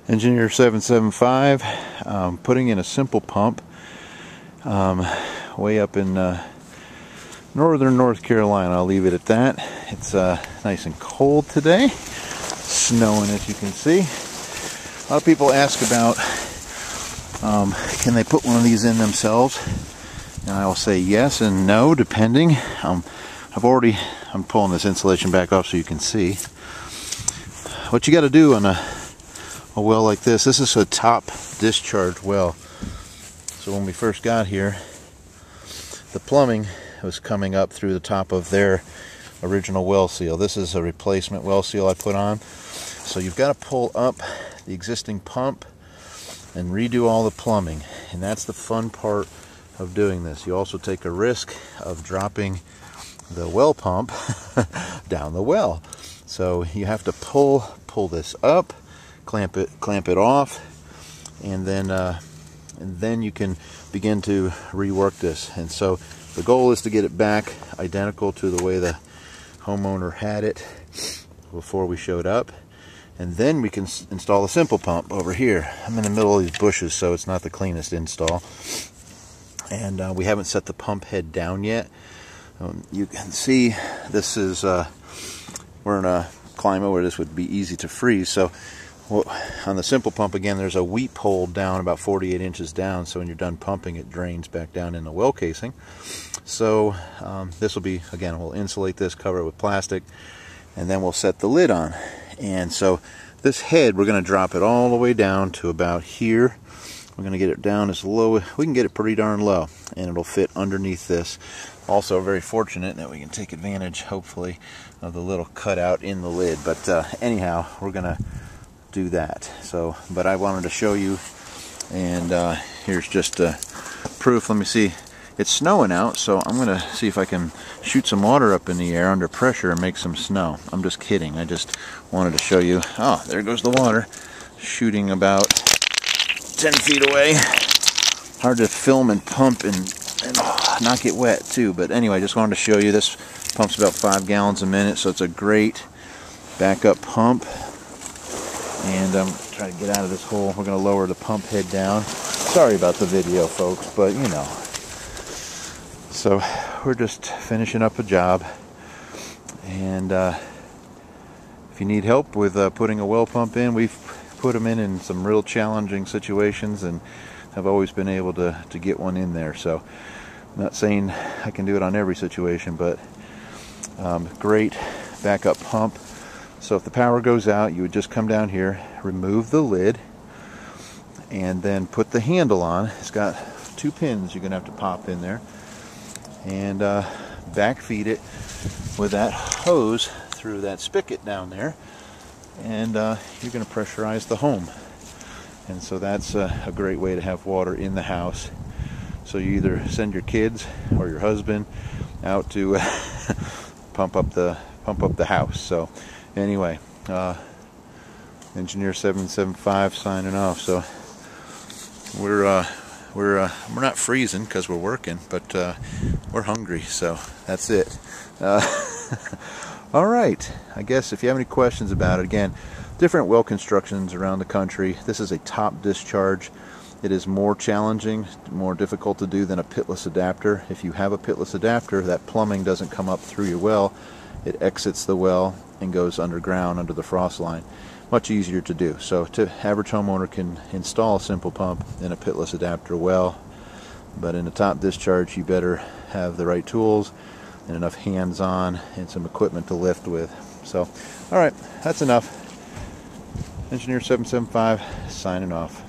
Engineer 775, putting in a simple pump way up in northern North Carolina. I'll leave it at that. It's nice and cold today, snowing as you can see. A lot of people ask about can they put one of these in themselves, and I will say yes and no depending. I'm pulling this insulation back off so you can see. What you got to do on a well like this is a top discharge well. So when we first got here, the plumbing was coming up through the top of their original well seal. This is a replacement well seal I put on. So you've got to pull up the existing pump and redo all the plumbing, and that's the fun part of doing this. You also take a risk of dropping the well pump down the well. So you have to pull this up, clamp it off, and then you can begin to rework this. And so the goal is to get it back identical to the way the homeowner had it before we showed up, and then we can install a simple pump over here. I'm in the middle of these bushes, so it's not the cleanest install, and we haven't set the pump head down yet. You can see this is we're in a climate where this would be easy to freeze. So on the simple pump, again, there's a weep hole down about 48 inches down, so when you're done pumping, it drains back down in the well casing. So this will be, again, we'll insulate this, cover it with plastic, and then we'll set the lid on. And so this head, we're going to drop it all the way down to about here. We're going to get it down as low, we can get it pretty darn low, and it'll fit underneath this. Also very fortunate that we can take advantage, hopefully, of the little cutout in the lid. But anyhow, we're going to do that. So, but I wanted to show you, and here's just proof. Let me see. It's snowing out, so I'm going to see if I can shoot some water up in the air under pressure and make some snow. I'm just kidding. I just wanted to show you. Oh, there goes the water, shooting about 10 feet away. Hard to film and pump and not get wet too, but anyway, I just wanted to show you. This pumps about 5 gallons a minute, so it's a great backup pump. And I'm trying to get out of this hole. We're going to lower the pump head down. Sorry about the video, folks, but you know. So we're just finishing up a job, and if you need help with putting a well pump in, we've put them in some real challenging situations, and I've always been able to get one in there. So I'm not saying I can do it on every situation, but great backup pump. So if the power goes out, you would just come down here, remove the lid, and then put the handle on. It's got 2 pins you're going to have to pop in there, and backfeed it with that hose through that spigot down there, and you're going to pressurize the home. And so that's a great way to have water in the house. So you either send your kids or your husband out to pump up the house. So anyway, Engineer 775 signing off. So we're not freezing because we're working, but we're hungry. So that's it. All right. I guess if you have any questions about it, again, different well constructions around the country. This is a top discharge. It is more challenging, more difficult to do than a pitless adapter. If you have a pitless adapter, that plumbing doesn't come up through your well. It exits the well and goes underground under the frost line. Much easier to do. So average homeowner can install a simple pump in a pitless adapter well, but in a top discharge you better have the right tools and enough hands-on and some equipment to lift with. So, alright, that's enough. Engineer 775 signing off.